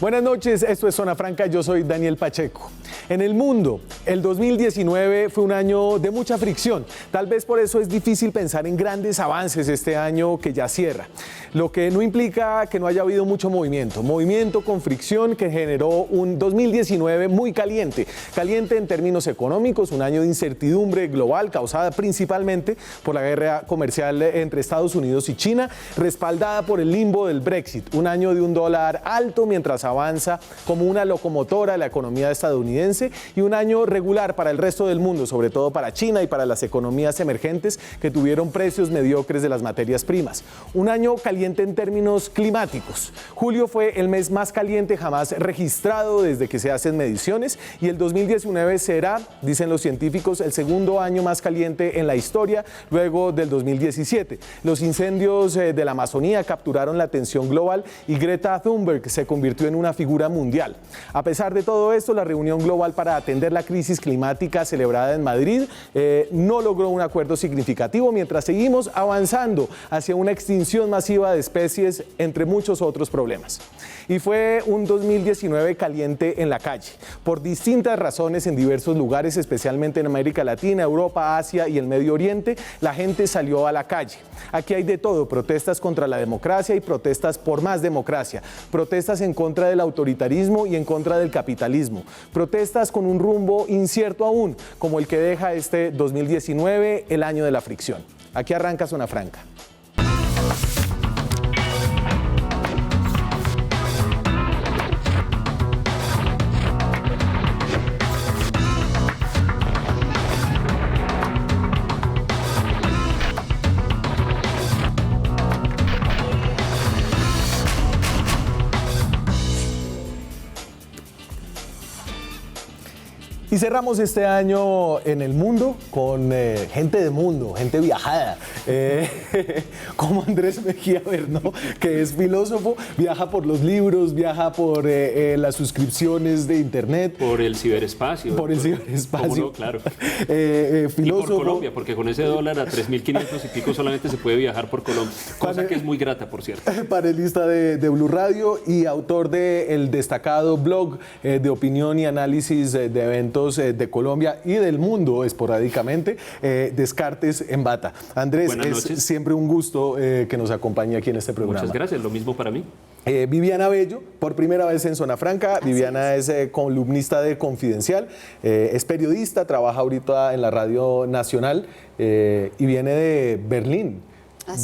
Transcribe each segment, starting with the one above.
Buenas noches, esto es Zona Franca, yo soy Daniel Pacheco. En el mundo, el 2019 fue un año de mucha fricción. Tal vez por eso es difícil pensar en grandes avances este año que ya cierra. Lo que no implica que no haya habido mucho movimiento con fricción que generó un 2019 muy caliente. Caliente en términos económicos, un año de incertidumbre global causada principalmente por la guerra comercial entre Estados Unidos y China, respaldada por el limbo del Brexit. Un año de un dólar alto mientras avanza como una locomotora la economía estadounidense, y un año regular para el resto del mundo, sobre todo para China y para las economías emergentes que tuvieron precios mediocres de las materias primas. Un año caliente en términos climáticos. Julio fue el mes más caliente jamás registrado desde que se hacen mediciones, y el 2019 será, dicen los científicos, el segundo año más caliente en la historia, luego del 2017. Los incendios de la Amazonía capturaron la atención global y Greta Thunberg se convirtió en una figura mundial. A pesar de todo esto, la reunión global para atender la crisis climática celebrada en Madrid no logró un acuerdo significativo, mientras seguimos avanzando hacia una extinción masiva de especies, entre muchos otros problemas. Y fue un 2019 caliente en la calle, por distintas razones en diversos lugares, especialmente en América Latina, Europa, Asia y el Medio Oriente. La gente salió a la calle. Aquí hay de todo: protestas contra la democracia y protestas por más democracia, protestas en contra del autoritarismo y en contra del capitalismo, protestas con un rumbo incierto aún, como el que deja este 2019, el año de la fricción. Aquí arranca Zona Franca. Y cerramos este año en el mundo con gente de mundo, gente viajada, como Andrés Mejía Bernó, que es filósofo, viaja por los libros, viaja por las suscripciones de internet. Por el ciberespacio. Por el ciberespacio. ¿Cómo no? Claro. Filósofo. Y por Colombia, porque con ese dólar a 3.500 y pico solamente se puede viajar por Colombia, cosa que es muy grata, por cierto. Panelista de Blue Radio y autor del destacado blog de opinión y análisis de eventos de Colombia y del mundo esporádicamente, Descartes en Bata. Andrés, buenas es noches. Siempre un gusto que nos acompañe aquí en este programa. Muchas gracias, lo mismo para mí. Viviana Bello, por primera vez en Zona Franca. Viviana es columnista de Confidencial, es periodista, trabaja ahorita en la Radio Nacional y viene de Berlín,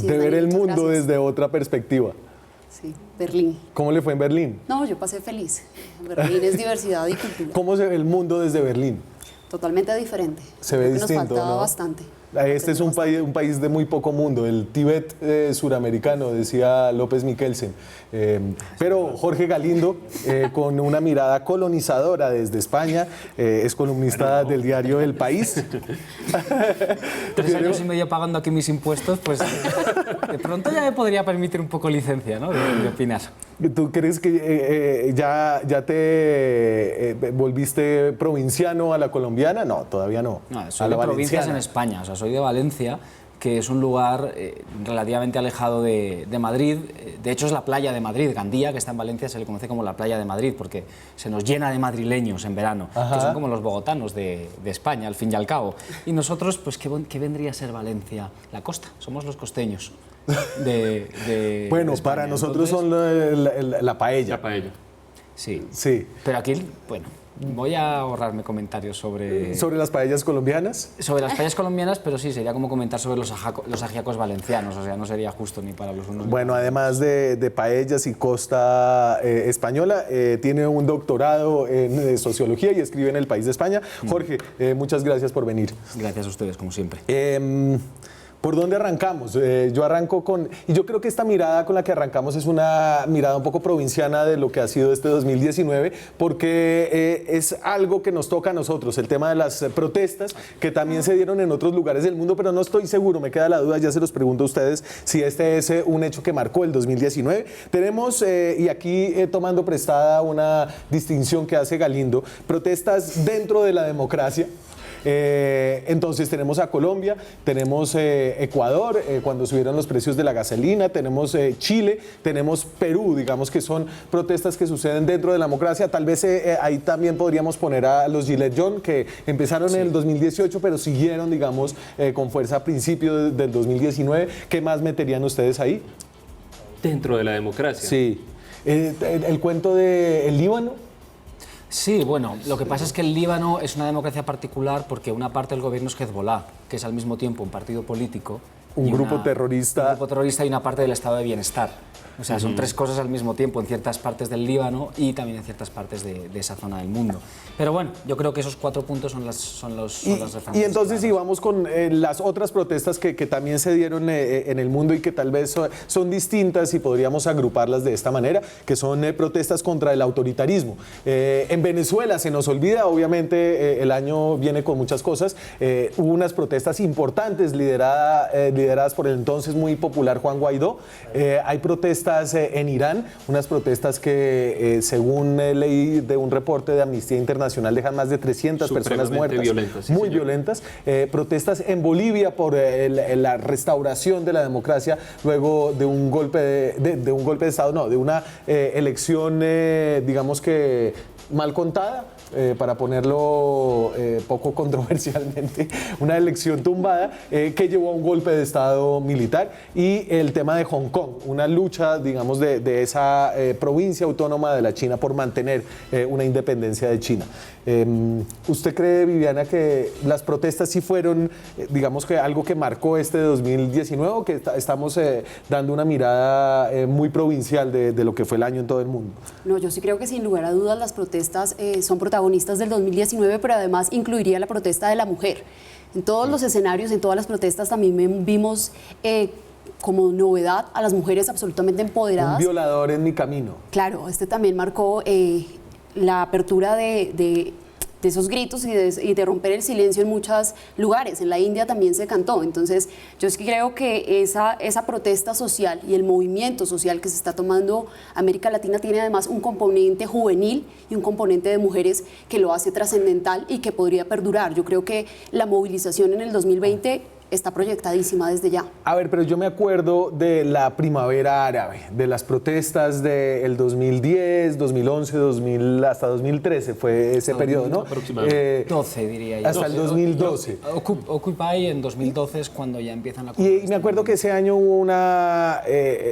de ver el mundo desde otra perspectiva. Sí, Berlín. ¿Cómo le fue en Berlín? No, yo pasé feliz. Berlín es diversidad y cultura. ¿Cómo se ve el mundo desde Berlín? Totalmente diferente. Se ve distinto, nos faltaba ¿no? bastante. Este es un país de muy poco mundo, el Tíbet suramericano, decía López Miquelsen. Pero Jorge Galindo, con una mirada colonizadora desde España, es columnista del diario El País. 3 años y medio pagando aquí mis impuestos, pues de pronto ya me podría permitir un poco licencia, ¿no? De opinar. ¿Tú crees que ya te volviste provinciano a la colombiana? No, todavía no. No, soy de provincias en España, o sea, soy de Valencia, que es un lugar relativamente alejado de Madrid. De hecho, es la playa de Madrid. Gandía, que está en Valencia, se le conoce como la playa de Madrid, porque se nos llena de madrileños en verano, que son como los bogotanos de España, al fin y al cabo. Y nosotros, pues, ¿qué vendría a ser Valencia? La costa, somos los costeños. Bueno, de para nosotros entonces, son la paella. La paella. Sí. Sí. Pero aquí, bueno, voy a ahorrarme comentarios sobre... ¿Sobre las paellas colombianas? Sobre las paellas colombianas, pero sí, sería como comentar sobre los ajiacos valencianos, o sea, no sería justo ni para los unos. Bueno, además de paellas y costa española, tiene un doctorado en sociología y escribe en El País de España. Jorge, muchas gracias por venir. Gracias a ustedes, como siempre. ¿Por dónde arrancamos? Yo arranco con... Y yo creo que esta mirada con la que arrancamos es una mirada un poco provinciana de lo que ha sido este 2019, porque es algo que nos toca a nosotros, el tema de las protestas, que también se dieron en otros lugares del mundo, pero no estoy seguro, me queda la duda, ya se los pregunto a ustedes, si este es un hecho que marcó el 2019. Tenemos, y aquí tomando prestada una distinción que hace Galindo, protestas dentro de la democracia, Entonces tenemos a Colombia, tenemos Ecuador, cuando subieron los precios de la gasolina, tenemos Chile, tenemos Perú, digamos que son protestas que suceden dentro de la democracia. Tal vez ahí también podríamos poner a los Gillette John, que empezaron en el 2018, pero siguieron, digamos, con fuerza a principios del 2019. ¿Qué más meterían ustedes ahí? Dentro de la democracia. Sí. El cuento del Líbano. Sí, bueno, lo que pasa es que el Líbano es una democracia particular porque una parte del gobierno es Hezbollah, que es al mismo tiempo un partido político, Un grupo terrorista y una parte del estado de bienestar. O sea, son tres cosas al mismo tiempo en ciertas partes del Líbano y también en ciertas partes de esa zona del mundo. Pero bueno, yo creo que esos 4 puntos son las referencias. Y entonces claras. si vamos con las otras protestas que también se dieron en el mundo y que tal vez son distintas y podríamos agruparlas de esta manera, que son protestas contra el autoritarismo. En Venezuela se nos olvida, obviamente el año viene con muchas cosas, hubo unas protestas importantes lideradas por el entonces muy popular Juan Guaidó. Hay protestas en Irán, unas protestas que según leí de un reporte de Amnistía Internacional dejan más de 300 personas muertas, violentas, sí, muy señor. violentas. Protestas en Bolivia por la restauración de la democracia luego de un golpe de Estado, no, de una elección, digamos que mal contada. Para ponerlo poco controversialmente, una elección tumbada que llevó a un golpe de Estado militar, y el tema de Hong Kong, una lucha, digamos, de esa provincia autónoma de la China por mantener una independencia de China. ¿Usted cree, Viviana, que las protestas sí fueron, digamos, que algo que marcó este 2019, o que estamos dando una mirada muy provincial de lo que fue el año en todo el mundo? No, yo sí creo que sin lugar a dudas las protestas son protagonistas del 2019, pero además incluiría la protesta de la mujer. En todos los escenarios, en todas las protestas también vimos como novedad a las mujeres absolutamente empoderadas. Un violador en mi camino. Claro, este también marcó la apertura de esos gritos y de romper el silencio en muchos lugares. En la India también se cantó. Entonces, yo sí creo que esa protesta social y el movimiento social que se está tomando América Latina tiene además un componente juvenil y un componente de mujeres que lo hace trascendental y que podría perdurar. Yo creo que la movilización en el 2020 está proyectadísima desde ya. A ver, pero yo me acuerdo de la primavera árabe, de las protestas del 2010, 2011, 2000, hasta 2013 fue ese periodo, ¿no? Aproximadamente. 12, diría yo. Hasta el 2012. Occupy en 2012 es cuando ya empiezan la... Y me acuerdo que ese año hubo una,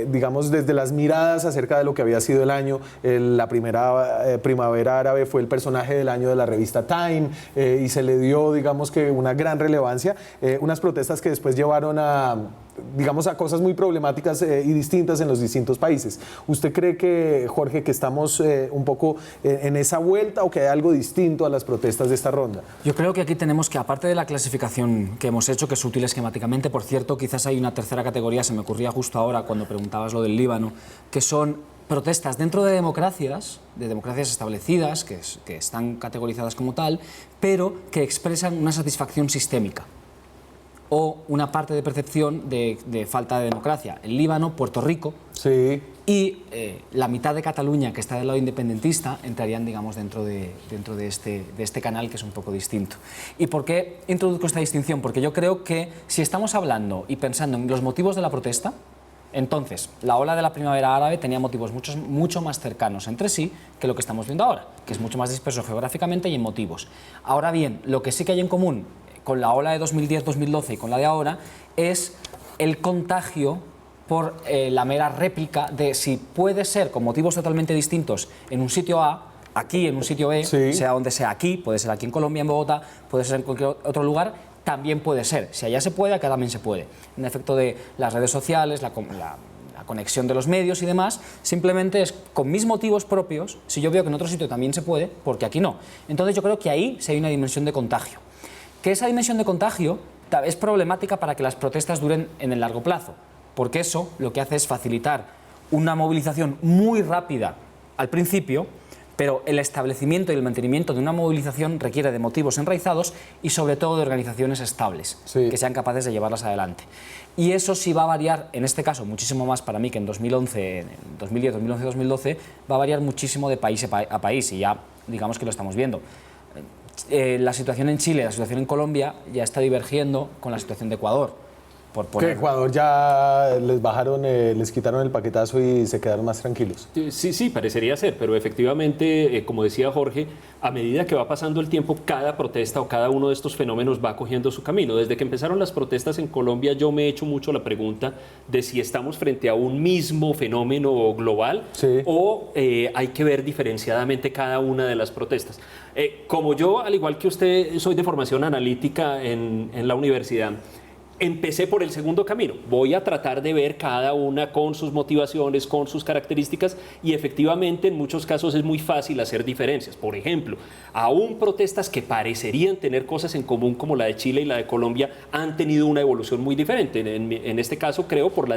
digamos, desde las miradas acerca de lo que había sido el año, la primera primavera árabe fue el personaje del año de la revista Time, y se le dio, digamos, que una gran relevancia, unas protestas que después llevaron a, digamos, a cosas muy problemáticas y distintas en los distintos países. ¿Usted cree que, Jorge, que estamos un poco en esa vuelta, o que hay algo distinto a las protestas de esta ronda? Yo creo que aquí tenemos que, aparte de la clasificación que hemos hecho, que es útil esquemáticamente, por cierto, quizás hay una tercera categoría, se me ocurría justo ahora cuando preguntabas lo del Líbano, que son protestas dentro de democracias establecidas, que están categorizadas como tal, pero que expresan una satisfacción sistémica o una parte de percepción de falta de democracia. El Líbano, Puerto Rico, Sí. y la mitad de Cataluña, que está del lado independentista, entrarían, digamos, dentro de este canal, que es un poco distinto. ¿Y por qué introduzco esta distinción? Porque yo creo que si estamos hablando y pensando en los motivos de la protesta, entonces la ola de la primavera árabe tenía motivos mucho más cercanos entre sí que lo que estamos viendo ahora, que es mucho más disperso geográficamente y en motivos. Ahora bien, lo que sí que hay en común con la ola de 2010-2012 y con la de ahora es el contagio por la mera réplica de si puede ser con motivos totalmente distintos en un sitio A, aquí en un sitio B, Sí. sea donde sea aquí, puede ser aquí en Colombia, en Bogotá, puede ser en cualquier otro lugar, también puede ser. Si allá se puede, acá también se puede. En efecto de las redes sociales, la conexión de los medios y demás, simplemente es con mis motivos propios, si yo veo que en otro sitio también se puede, porque aquí no. Entonces yo creo que ahí sí hay una dimensión de contagio. Que esa dimensión de contagio es problemática para que las protestas duren en el largo plazo, porque eso lo que hace es facilitar una movilización muy rápida al principio, pero el establecimiento y el mantenimiento de una movilización requiere de motivos enraizados y sobre todo de organizaciones estables, Sí. que sean capaces de llevarlas adelante. Y eso sí va a variar, en este caso, muchísimo más para mí que en 2011, en 2010, 2011, 2012, va a variar muchísimo de país a país, y ya digamos que lo estamos viendo. La situación en Chile, la situación en Colombia ya está divergiendo con la situación de Ecuador. Por Que poner... Ecuador ya les bajaron, les quitaron el paquetazo y se quedaron más tranquilos. Sí, parecería ser, pero efectivamente, como decía Jorge, a medida que va pasando el tiempo, cada protesta o cada uno de estos fenómenos va cogiendo su camino. Desde que empezaron las protestas en Colombia, yo me he hecho mucho la pregunta de si estamos frente a un mismo fenómeno global o hay que ver diferenciadamente cada una de las protestas. Como yo, al igual que usted, soy de formación analítica en la universidad, empecé por el segundo camino. Voy a tratar de ver cada una con sus motivaciones, con sus características y efectivamente en muchos casos es muy fácil hacer diferencias. Por ejemplo, aún protestas que parecerían tener cosas en común como la de Chile y la de Colombia han tenido una evolución muy diferente. En este caso creo por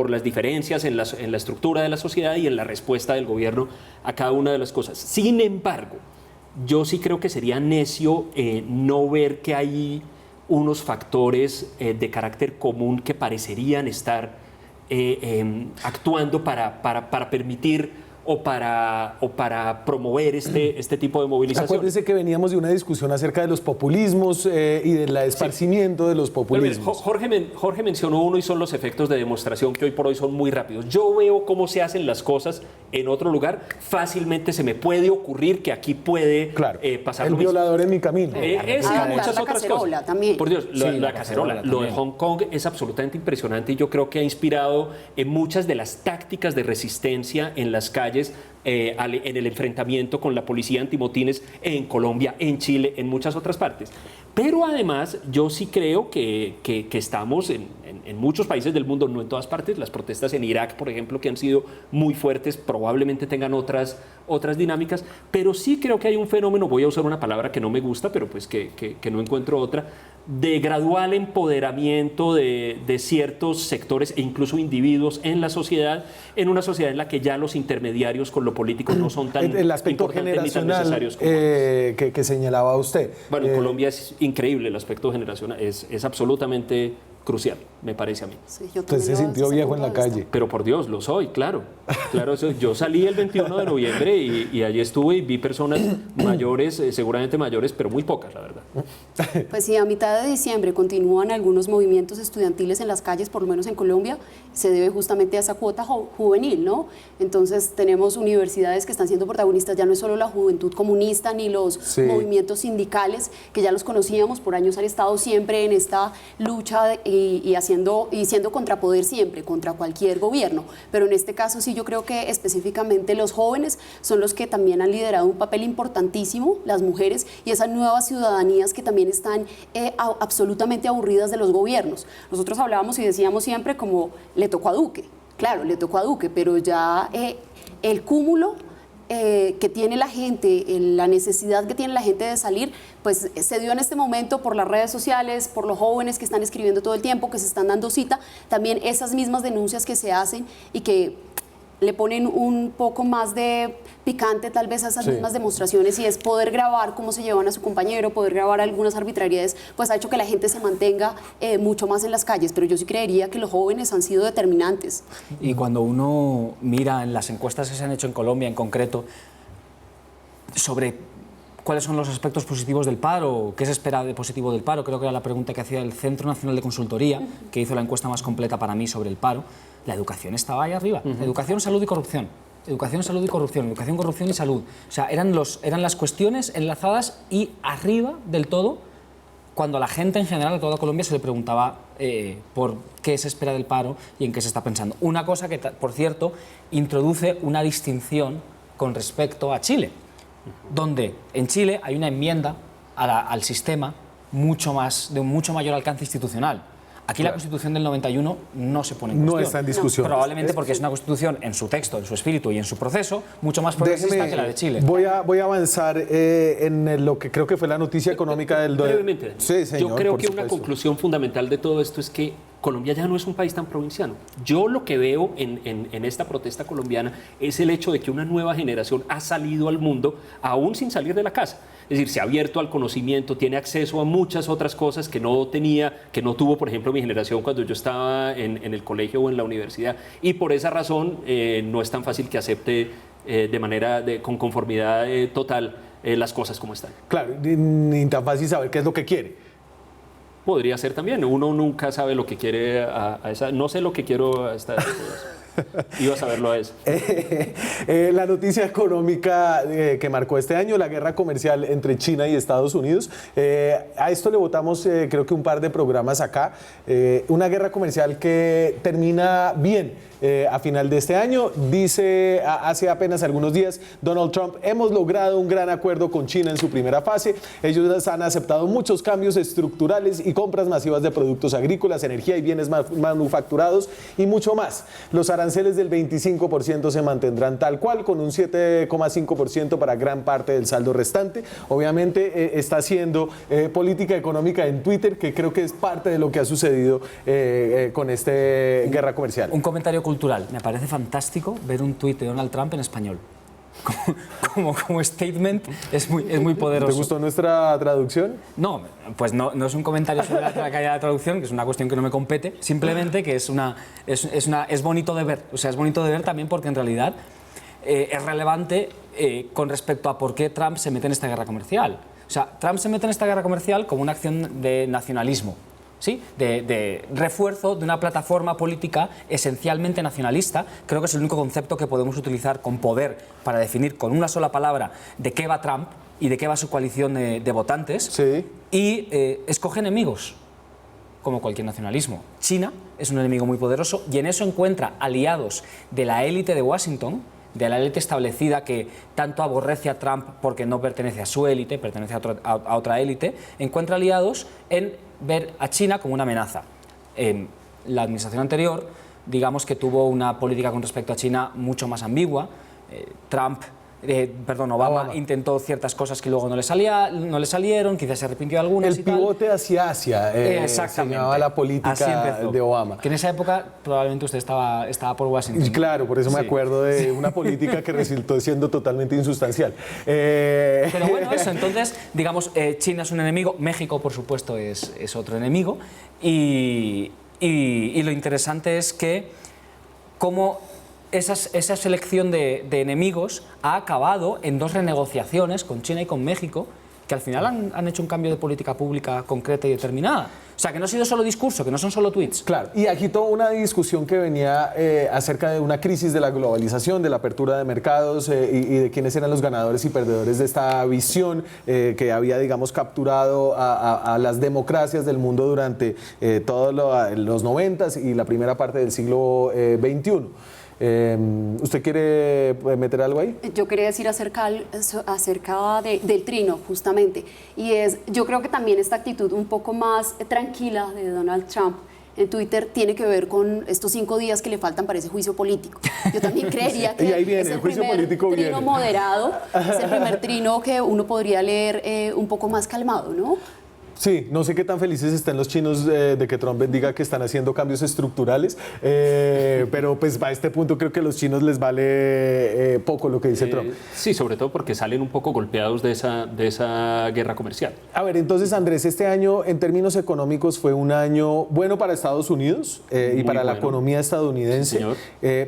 las diferencias en la estructura de la sociedad y en la respuesta del gobierno a cada una de las cosas. Sin embargo, yo sí creo que sería necio no ver que hay unos factores de carácter común que parecerían estar actuando para permitir o para promover este tipo de movilización. Acuérdese que veníamos de una discusión acerca de los populismos y del esparcimiento de los populismos. Jorge mencionó uno y son los efectos de demostración que hoy por hoy son muy rápidos. Yo veo cómo se hacen las cosas en otro lugar. Fácilmente se me puede ocurrir que aquí puede pasar el lo mismo. violador en mi camino. Muchas otras cosas. También. Por Dios, la cacerola. Lo de Hong Kong es absolutamente impresionante y yo creo que ha inspirado en muchas de las tácticas de resistencia en las calles, en el enfrentamiento con la policía antimotines en Colombia, en Chile, en muchas otras partes. Pero además yo sí creo que estamos en muchos países del mundo, no en todas partes. Las protestas en Irak, por ejemplo, que han sido muy fuertes, probablemente tengan otras dinámicas, pero sí creo que hay un fenómeno, voy a usar una palabra que no me gusta, pero pues que no encuentro otra, de gradual empoderamiento de ciertos sectores e incluso individuos en la sociedad, en una sociedad en la que ya los intermediarios con lo político no son tan el aspecto importantes ni tan generacional necesarios como antes. que señalaba usted. Bueno, en Colombia es increíble el aspecto generacional, es absolutamente crucial, me parece a mí. Sí, yo Usted se sintió viejo en la calle. Pero por Dios, lo soy, claro. Yo salí el 21 de noviembre y allí estuve y vi personas mayores, seguramente mayores, pero muy pocas, la verdad. Pues sí, a mitad de diciembre continúan algunos movimientos estudiantiles en las calles, por lo menos en Colombia, se debe justamente a esa cuota juvenil, ¿no? Entonces tenemos universidades que están siendo protagonistas, ya no es solo la juventud comunista ni los movimientos sindicales, que ya los conocíamos, por años han estado siempre en esta lucha y siendo contrapoder siempre, contra cualquier gobierno. Pero en este caso sí yo creo que específicamente los jóvenes son los que también han liderado un papel importantísimo, las mujeres, y esas nuevas ciudadanías que también están absolutamente aburridas de los gobiernos. Nosotros hablábamos y decíamos siempre como le tocó a Duque, claro, le tocó a Duque, pero ya el cúmulo que tiene la gente, la necesidad que tiene la gente de salir, pues se dio en este momento por las redes sociales, por los jóvenes que están escribiendo todo el tiempo, que se están dando cita, también esas mismas denuncias que se hacen y que le ponen un poco más de picante tal vez a esas mismas demostraciones, y es poder grabar cómo se llevan a su compañero, poder grabar algunas arbitrariedades, pues ha hecho que la gente se mantenga mucho más en las calles, pero yo sí creería que los jóvenes han sido determinantes. Y cuando uno mira en las encuestas que se han hecho en Colombia en concreto sobre cuáles son los aspectos positivos del paro, qué se espera de positivo del paro, creo que era la pregunta que hacía el Centro Nacional de Consultoría, que hizo la encuesta más completa para mí sobre el paro, la educación estaba ahí arriba. Educación, salud y corrupción. Educación, salud y corrupción. Educación, corrupción y salud. O sea, eran las cuestiones enlazadas y arriba del todo, cuando a la gente en general, a toda Colombia, se le preguntaba por qué se espera del paro y en qué se está pensando. Una cosa que, por cierto, introduce una distinción con respecto a Chile, donde en Chile hay una enmienda al sistema de un mucho mayor alcance institucional. Aquí la Constitución del 91 no se pone en cuestión. No está en discusión. Probablemente porque es una Constitución en su texto, en su espíritu y en su proceso mucho más progresista que la de Chile. Voy a avanzar en lo que creo que fue la noticia económica del... Brevemente. Sí, señor, yo creo por que supuesto. una conclusión fundamental de todo esto es que Colombia ya no es un país tan provinciano. Yo lo que veo en esta protesta colombiana es el hecho de que una nueva generación ha salido al mundo aún sin salir de la casa. Es decir, se ha abierto al conocimiento, tiene acceso a muchas otras cosas que no tuvo, por ejemplo, mi generación cuando yo estaba en el colegio o en la universidad. Y por esa razón no es tan fácil que acepte con conformidad total las cosas como están. Claro, ni tan fácil saber qué es lo que quiere. Podría ser también. Uno nunca sabe lo que quiere a esa. No sé lo que quiero a esta. Iba a saberlo a eso. La noticia económica que marcó este año, la guerra comercial entre China y Estados Unidos. A esto le votamos creo que un par de programas acá. Una guerra comercial que termina bien. A final de este año, dice hace apenas algunos días Donald Trump: hemos logrado un gran acuerdo con China en su primera fase. Ellos han aceptado muchos cambios estructurales y compras masivas de productos agrícolas, energía y bienes manufacturados y mucho más. Los aranceles del 25% se mantendrán tal cual, con un 7,5% para gran parte del saldo restante. Obviamente está haciendo política económica en Twitter, que creo que es parte de lo que ha sucedido con esta guerra comercial. Un comentario cultural. Me parece fantástico ver un tuit de Donald Trump en español. Como statement es muy poderoso. ¿Te gustó nuestra traducción? No, pues no es un comentario sobre la calidad de la traducción, que es una cuestión que no me compete, simplemente que es bonito de ver. O sea, es bonito de ver también porque en realidad es relevante con respecto a por qué Trump se mete en esta guerra comercial. O sea, Trump se mete en esta guerra comercial como una acción de nacionalismo. ¿Sí? De refuerzo de una plataforma política esencialmente nacionalista. Creo que es el único concepto que podemos utilizar con poder para definir con una sola palabra de qué va Trump y de qué va su coalición de votantes. Sí. Y escoge enemigos, como cualquier nacionalismo. China es un enemigo muy poderoso y en eso encuentra aliados de la élite de Washington, de la élite establecida que tanto aborrece a Trump porque no pertenece a su élite, pertenece a otra élite, encuentra aliados en ver a China como una amenaza. La administración anterior, digamos que tuvo una política con respecto a China mucho más ambigua. Obama intentó ciertas cosas que luego no le salieron, quizás se arrepintió de algunas. El pivote hacia Asia se llamaba la política de Obama. Que en esa época probablemente usted estaba por Washington, ¿no? Claro, por eso me acuerdo de una política que resultó siendo totalmente insustancial. Pero bueno, eso, entonces, digamos, China es un enemigo, México, por supuesto, es otro enemigo, y lo interesante es que cómo esa selección de enemigos ha acabado en dos renegociaciones con China y con México que al final han hecho un cambio de política pública concreta y determinada. O sea, que no ha sido solo discurso, que no son solo tweets. Claro, y agitó una discusión que venía acerca de una crisis de la globalización, de la apertura de mercados y de quiénes eran los ganadores y perdedores de esta visión que había, digamos, capturado a las democracias del mundo durante todos los 90s y la primera parte del siglo XXI. ¿Usted quiere meter algo ahí? Yo quería decir acerca del trino, justamente. Y yo creo que también esta actitud un poco más tranquila de Donald Trump en Twitter tiene que ver con estos 5 días que le faltan para ese juicio político. Yo también creería que y ahí viene, es el juicio primer político trino viene. moderado, es el primer trino que uno podría leer un poco más calmado, ¿no? Sí, no sé qué tan felices están los chinos de que Trump diga que están haciendo cambios estructurales, pero pues a este punto creo que a los chinos les vale poco lo que dice Trump. Sí, sobre todo porque salen un poco golpeados de esa guerra comercial. A ver, entonces Andrés, este año en términos económicos fue un año bueno para Estados Unidos y para la economía estadounidense, Sí,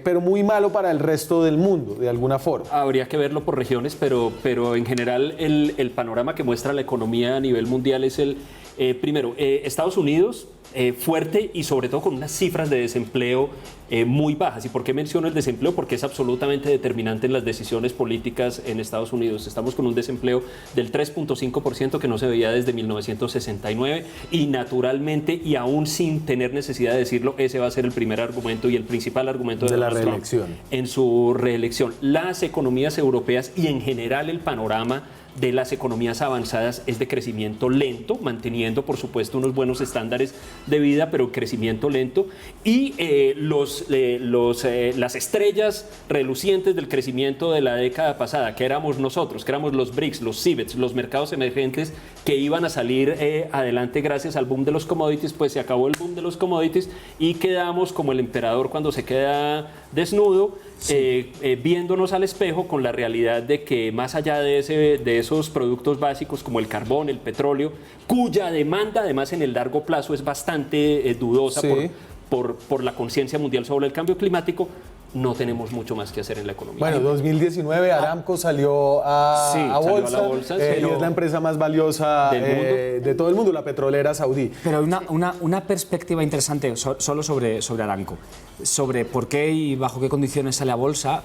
pero muy malo para el resto del mundo, de alguna forma. Habría que verlo por regiones, pero en general el panorama que muestra la economía a nivel mundial es primero, Estados Unidos fuerte y sobre todo con unas cifras de desempleo muy bajas. ¿Y por qué menciono el desempleo? Porque es absolutamente determinante en las decisiones políticas en Estados Unidos. Estamos con un desempleo del 3.5% que no se veía desde 1969 y naturalmente, y aún sin tener necesidad de decirlo, ese va a ser el primer argumento y el principal argumento de la Donald Trump reelección. En su reelección. Las economías europeas y en general el panorama de las economías avanzadas es de crecimiento lento, manteniendo por supuesto unos buenos estándares de vida, pero crecimiento lento, y las estrellas relucientes del crecimiento de la década pasada, que éramos nosotros, que éramos los BRICS, los CIBETS, los mercados emergentes que iban a salir adelante gracias al boom de los commodities, pues se acabó el boom de los commodities y quedamos como el emperador cuando se queda desnudo, viéndonos al espejo con la realidad de que más allá de esos productos básicos como el carbón, el petróleo, cuya demanda además en el largo plazo es bastante dudosa Sí. por la conciencia mundial sobre el cambio climático, no tenemos mucho más que hacer en la economía. Bueno, 2019 Aramco salió a Sí, a salió a bolsa, la bolsa, y pero- es la empresa más valiosa ¿Del mundo? de todo el mundo, la petrolera saudí. Pero una perspectiva interesante solo sobre Aramco, sobre por qué y bajo qué condiciones sale a bolsa.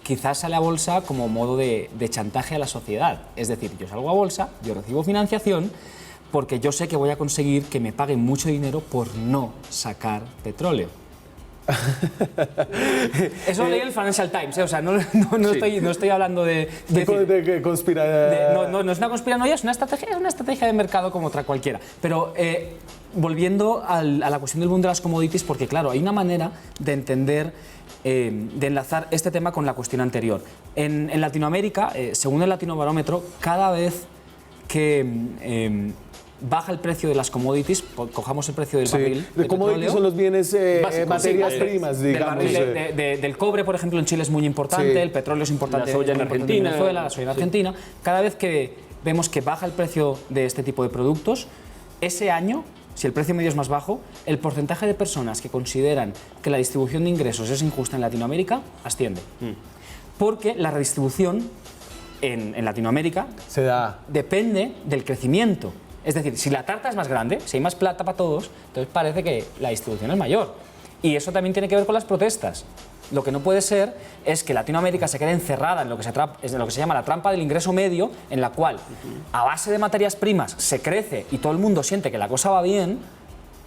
Quizás sale a bolsa como modo de chantaje a la sociedad. Es decir, yo salgo a bolsa, yo recibo financiación porque yo sé que voy a conseguir que me paguen mucho dinero por no sacar petróleo. Eso lo leí en el Financial Times, ¿eh? O sea, no estoy hablando de no es una conspiranoia, es una estrategia de mercado como otra cualquiera. Pero volviendo a la cuestión del mundo de las commodities, porque claro, hay una manera de entender, de enlazar este tema con la cuestión anterior. En Latinoamérica, según el Latinobarómetro, cada vez que baja el precio de las commodities, cojamos el precio del barril de commodities petróleo, son los bienes, básicos, materias sí, primas, del digamos. barril del cobre, por ejemplo, en Chile es muy importante, Sí. el petróleo es importante, La soya en muy importante Argentina. Venezuela, la soya en Sí. Argentina. Cada vez que vemos que baja el precio de este tipo de productos, ese año, si el precio medio es más bajo, el porcentaje de personas que consideran que la distribución de ingresos es injusta en Latinoamérica asciende. Porque la redistribución en Latinoamérica Se da. depende del crecimiento. Es decir, si la tarta es más grande, si hay más plata para todos, entonces parece que la distribución es mayor. Y eso también tiene que ver con las protestas. Lo que no puede ser es que Latinoamérica se quede encerrada en lo que se llama la trampa del ingreso medio, en la cual, a base de materias primas, se crece y todo el mundo siente que la cosa va bien,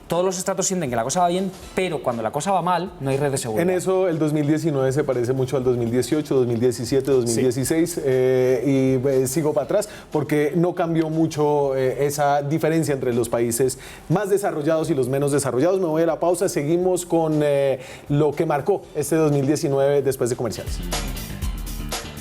todos los estratos sienten que la cosa va bien, pero cuando la cosa va mal, no hay red de seguridad. En eso el 2019 se parece mucho al 2018, 2017, 2016 y sigo para atrás porque no cambió mucho esa diferencia entre los países más desarrollados y los menos desarrollados. Me voy a la pausa, seguimos con lo que marcó este 2019 después de comerciales.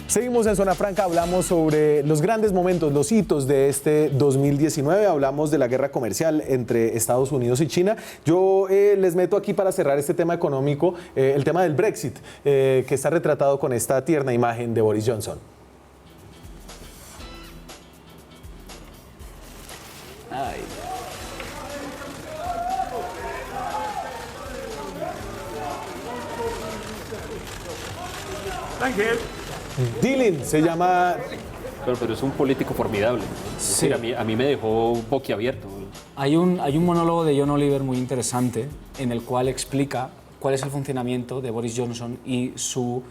Seguimos en Zona Franca, hablamos sobre los grandes momentos, los hitos de este 2019, hablamos de la guerra comercial entre Estados Unidos y China. Yo les meto aquí para cerrar este tema económico, el tema del Brexit, que está retratado con esta tierna imagen de Boris Johnson. Dylan se llama. Pero es un político formidable. Es decir, a mí me dejó boquiabierto. Hay un monólogo de John Oliver muy interesante en el cual explica cuál es el funcionamiento de Boris Johnson y su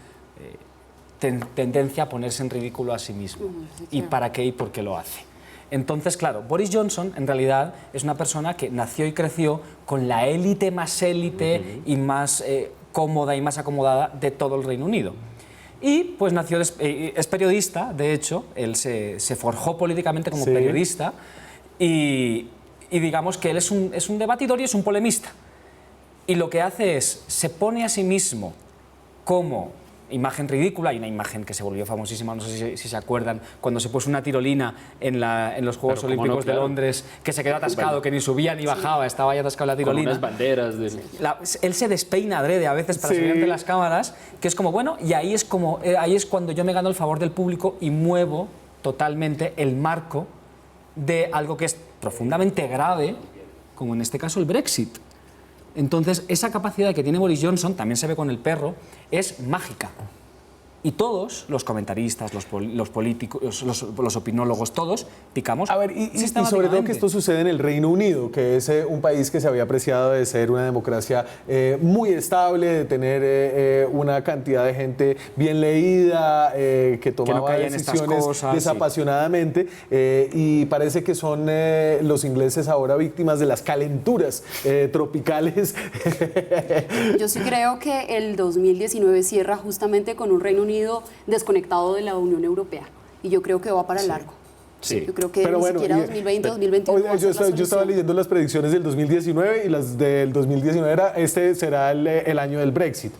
tendencia a ponerse en ridículo a sí mismo. Y para qué y por qué lo hace. Entonces, claro, Boris Johnson en realidad es una persona que nació y creció con la élite más élite y más cómoda y más acomodada de todo el Reino Unido. Y pues nació, es periodista, de hecho, él se forjó políticamente como periodista y digamos que él es un debatidor y es un polemista. Y lo que hace es, se pone a sí mismo como imagen ridícula. Hay una imagen que se volvió famosísima, no sé si se acuerdan, cuando se puso una tirolina en los Juegos Pero cómo Olímpicos no, de claro. Londres, que se quedó atascado, que ni subía ni bajaba, estaba ya atascado la Con tirolina. unas banderas. Él se despeina adrede a veces para salir ante las cámaras, que es como, bueno, y ahí es cuando yo me gano el favor del público y muevo totalmente el marco de algo que es profundamente grave, como en este caso el Brexit. Entonces, esa capacidad que tiene Boris Johnson, también se ve con el perro, es mágica. Y todos, los comentaristas, los políticos, los opinólogos, todos picamos. A ver, y sobre todo que esto sucede en el Reino Unido, que es un país que se había apreciado de ser una democracia muy estable, de tener una cantidad de gente bien leída, que tomaba caía en estas decisiones cosas, desapasionadamente, y parece que son los ingleses ahora víctimas de las calenturas tropicales. Yo sí creo que el 2019 cierra justamente con un Reino Unido desconectado de la Unión Europea y yo creo que va para largo. Sí. Yo creo que Pero ni bueno, siquiera 2020, 2021 Oye, va a ser la yo estaba solución. leyendo las predicciones del 2019 y las del 2019 este será el año del Brexit.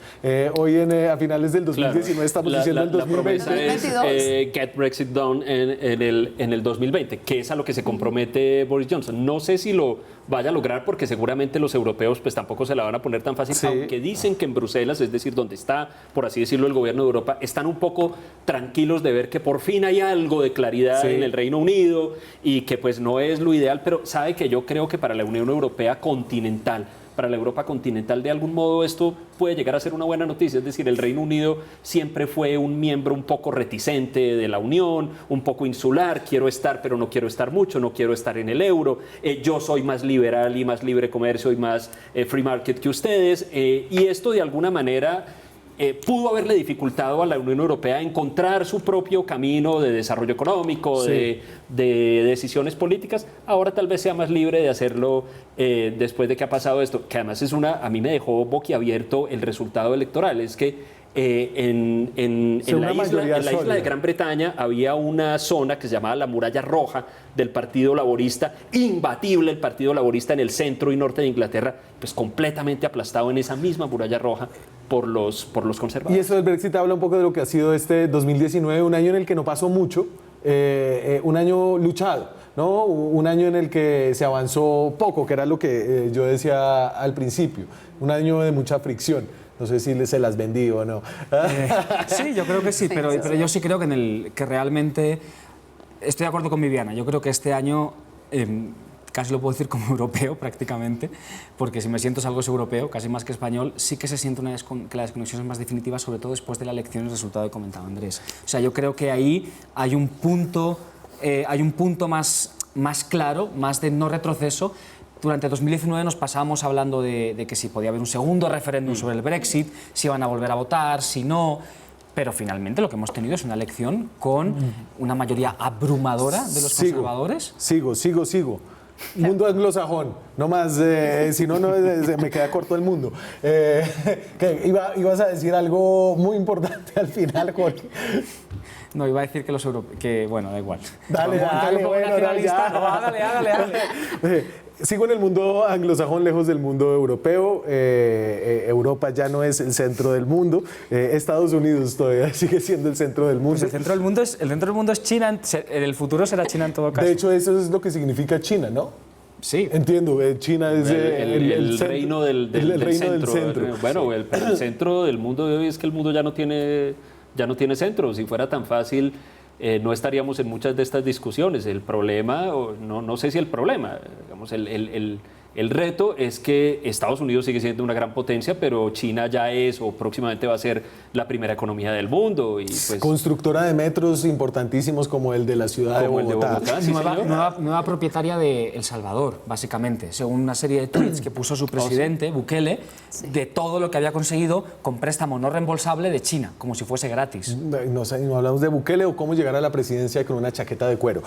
Hoy a finales del 2019 estamos diciendo el 2020. La promesa es 2022. get Brexit done en el 2020, que es a lo que se compromete Boris Johnson. No sé si lo vaya a lograr porque seguramente los europeos pues tampoco se la van a poner tan fácil, Sí. aunque dicen que en Bruselas, es decir, donde está, por así decirlo, el gobierno de Europa, están un poco tranquilos de ver que por fin hay algo de claridad Sí. en el Reino Unido y que pues no es lo ideal, pero sabe que yo creo que para la Unión Europea continental para la Europa continental, de algún modo esto puede llegar a ser una buena noticia. Es decir, el Reino Unido siempre fue un miembro un poco reticente de la Unión, un poco insular, quiero estar pero no quiero estar mucho, no quiero estar en el euro, yo soy más liberal y más libre comercio y más free market que ustedes, y esto de alguna manera pudo haberle dificultado a la Unión Europea encontrar su propio camino de desarrollo económico, Sí. de decisiones políticas. Ahora tal vez sea más libre de hacerlo después de que ha pasado esto, que además a mí me dejó boquiabierto el resultado electoral. Es que en la isla de Gran Bretaña había una zona que se llamaba la Muralla Roja del Partido Laborista, imbatible el Partido Laborista en el centro y norte de Inglaterra, pues completamente aplastado en esa misma Muralla Roja por los conservadores. Y eso del Brexit habla un poco de lo que ha sido este 2019, un año en el que no pasó mucho, un año luchado, ¿no? Un año en el que se avanzó poco, que era lo que yo decía al principio, un año de mucha fricción. No sé si se las vendí o no. Sí, yo creo que sí, pero yo sí creo que realmente estoy de acuerdo con Viviana. Yo creo que este año, casi lo puedo decir como europeo prácticamente, porque si me siento algo europeo, casi más que español, sí que se siente que la desconexión es más definitiva, sobre todo después de la elección y el resultado que comentaba Andrés. O sea, yo creo que ahí hay un punto más claro, más de no retroceso. Durante 2019 nos pasábamos hablando de que si podía haber un segundo referéndum sobre el Brexit, si iban a volver a votar, si no. Pero finalmente lo que hemos tenido es una elección con una mayoría abrumadora de los conservadores. Sigo. Mundo anglosajón, no más, si no, me queda corto el mundo. Ibas a decir algo muy importante al final, Jorge. No, iba a decir que bueno, da igual. Dale, hágale. Sigo en el mundo anglosajón, lejos del mundo europeo. Europa ya no es el centro del mundo. Estados Unidos todavía sigue siendo el centro del mundo. Pues el centro del mundo es China. En el futuro será China en todo caso. De hecho, eso es lo que significa China, ¿no? Sí. Entiendo, China es el reino del centro. Bueno, el centro del mundo de hoy es que el mundo ya no tiene centro. Si fuera tan fácil, no estaríamos en muchas de estas discusiones. El problema, no sé si el problema, digamos, el reto es que Estados Unidos sigue siendo una gran potencia, pero China ya es o próximamente va a ser la primera economía del mundo. Y pues, constructora de metros importantísimos como el de la ciudad de Bogotá. Sí, nueva propietaria de El Salvador, básicamente, según una serie de tweets que puso su presidente, Bukele, de todo lo que había conseguido con préstamo no reembolsable de China, como si fuese gratis. No hablamos de Bukele o cómo llegar a la presidencia con una chaqueta de cuero.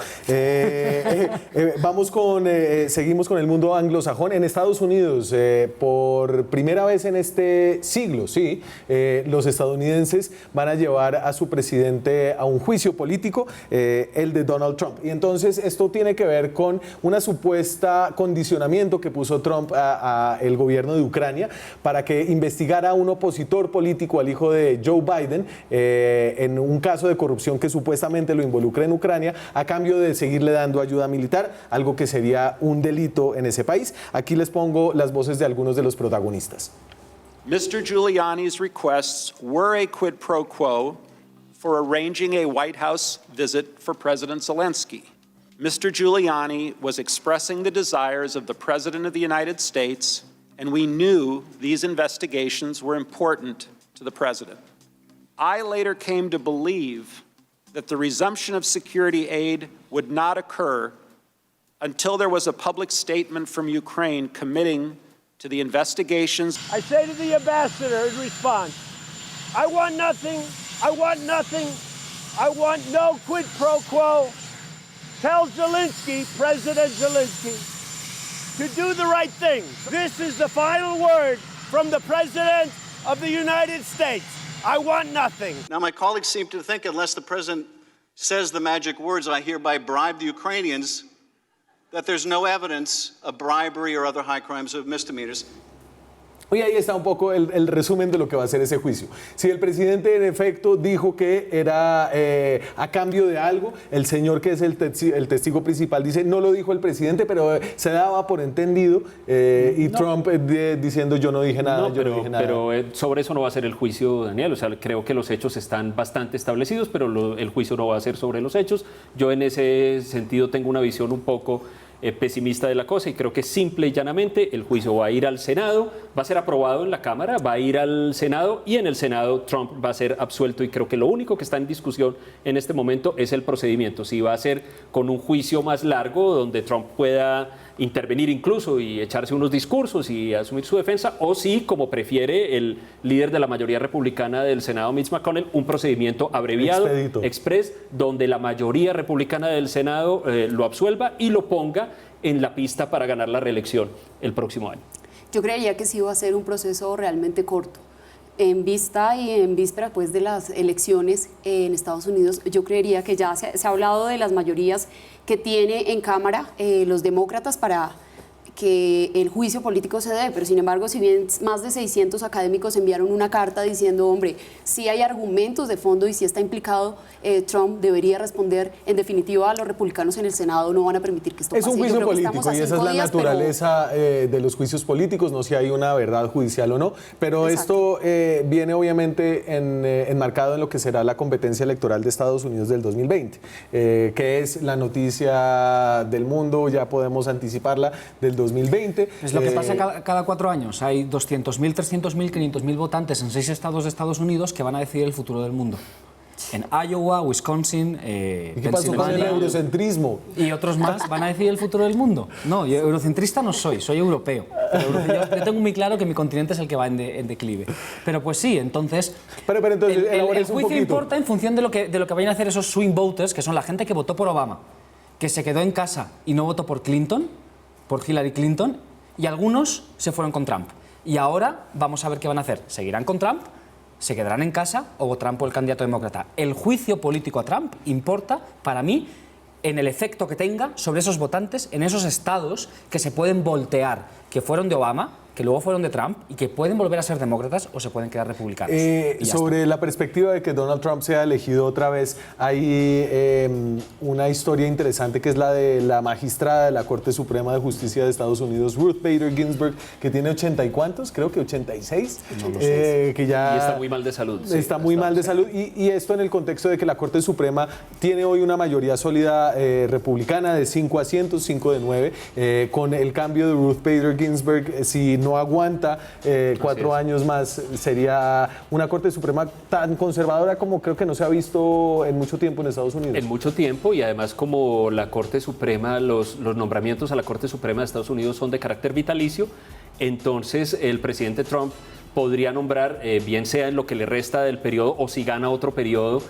Seguimos con el mundo anglosajón. En Estados Unidos, por primera vez en este siglo, los estadounidenses van a llevar a su presidente a un juicio político, el de Donald Trump. Y entonces esto tiene que ver con una supuesta condicionamiento que puso Trump a el gobierno de Ucrania para que investigara a un opositor político, al hijo de Joe Biden, en un caso de corrupción que supuestamente lo involucra en Ucrania, a cambio de seguirle dando ayuda militar, algo que sería un delito en ese país. Aquí les pongo las voces de algunos de los protagonistas. Mr. Giuliani's requests were a quid pro quo for arranging a White House visit for President Zelensky. Mr. Giuliani was expressing the desires of the President of the United States, and we knew these investigations were important to the President. I later came to believe that the resumption of security aid would not occur until there was a public statement from Ukraine committing to the investigations. I say to the ambassador in response, I want nothing, I want no quid pro quo. Tell Zelensky, President Zelensky, to do the right thing. This is the final word from the President of the United States. I want nothing. Now, my colleagues seem to think unless the President says the magic words, I hereby bribe the Ukrainians, that there's no evidence of bribery or other high crimes or misdemeanors. Y ahí está un poco el resumen de lo que va a ser ese juicio. Si el presidente en efecto dijo que era a cambio de algo, el señor que es el testigo principal dice no lo dijo el presidente, pero se daba por entendido y no. Trump diciendo yo no dije nada, no dije nada. Pero sobre eso no va a ser el juicio, Daniel. O sea, creo que los hechos están bastante establecidos, pero el juicio no va a ser sobre los hechos. Yo en ese sentido tengo una visión un poco pesimista de la cosa y creo que simple y llanamente el juicio va a ir al Senado, va a ser aprobado en la Cámara, va a ir al Senado y en el Senado Trump va a ser absuelto y creo que lo único que está en discusión en este momento es el procedimiento, si va a ser con un juicio más largo donde Trump pueda intervenir incluso y echarse unos discursos y asumir su defensa, o si, como prefiere el líder de la mayoría republicana del Senado, Mitch McConnell, un procedimiento abreviado, express, donde la mayoría republicana del Senado lo absuelva y lo ponga en la pista para ganar la reelección el próximo año. Yo creería que sí va a ser un proceso realmente corto. En vista y en víspera pues, de las elecciones en Estados Unidos, yo creería que ya se ha hablado de las mayorías que tiene en Cámara los demócratas para que el juicio político se dé, pero sin embargo, si bien más de 600 académicos enviaron una carta diciendo, hombre, sí hay argumentos de fondo y sí está implicado, Trump debería responder, en definitiva, a los republicanos en el Senado no van a permitir que esto pase. Es un juicio político y esa es la naturaleza de los juicios políticos, no si hay una verdad judicial o no, pero Exacto. esto viene obviamente enmarcado en lo que será la competencia electoral de Estados Unidos del 2020, que es la noticia del mundo, ya podemos anticiparla, del 2020. Es lo que pasa cada 4 años. Hay 200.000, 300.000, 500.000 votantes en 6 estados de Estados Unidos que van a decidir el futuro del mundo. En Iowa, Wisconsin, ¿Y qué pasó con el Pensilvania eurocentrismo? y otros más van a decidir el futuro del mundo. No, yo eurocentrista no soy europeo. Yo tengo muy claro que mi continente es el que va en declive. Pero pues sí, entonces, Pero entonces el elabores un juicio poquito. importa en función de lo que vayan a hacer esos swing voters, que son la gente que votó por Obama, que se quedó en casa y no votó por Clinton, por Hillary Clinton, y algunos se fueron con Trump. Y ahora vamos a ver qué van a hacer. ¿Seguirán con Trump? ¿Se quedarán en casa o votarán por el candidato demócrata? El juicio político a Trump importa, para mí, en el efecto que tenga sobre esos votantes en esos estados que se pueden voltear, que fueron de Obama, que luego fueron de Trump y que pueden volver a ser demócratas o se pueden quedar republicanos. Sobre la perspectiva de que Donald Trump sea elegido otra vez, hay una historia interesante que es la de la magistrada de la Corte Suprema de Justicia de Estados Unidos, Ruth Bader Ginsburg, que tiene 80 y cuántos, creo que 86, que ya Y está muy mal de salud. Sí, está muy mal de salud y esto en el contexto de que la Corte Suprema tiene hoy una mayoría sólida republicana de 5 asientos, 5 de 9, con el cambio de Ruth Bader Ginsburg, si no aguanta 4 años más, sería una Corte Suprema tan conservadora como creo que no se ha visto en mucho tiempo en Estados Unidos. En mucho tiempo, y además como la Corte Suprema, los nombramientos a la Corte Suprema de Estados Unidos son de carácter vitalicio, entonces el presidente Trump podría nombrar, bien sea en lo que le resta del periodo o si gana otro periodo,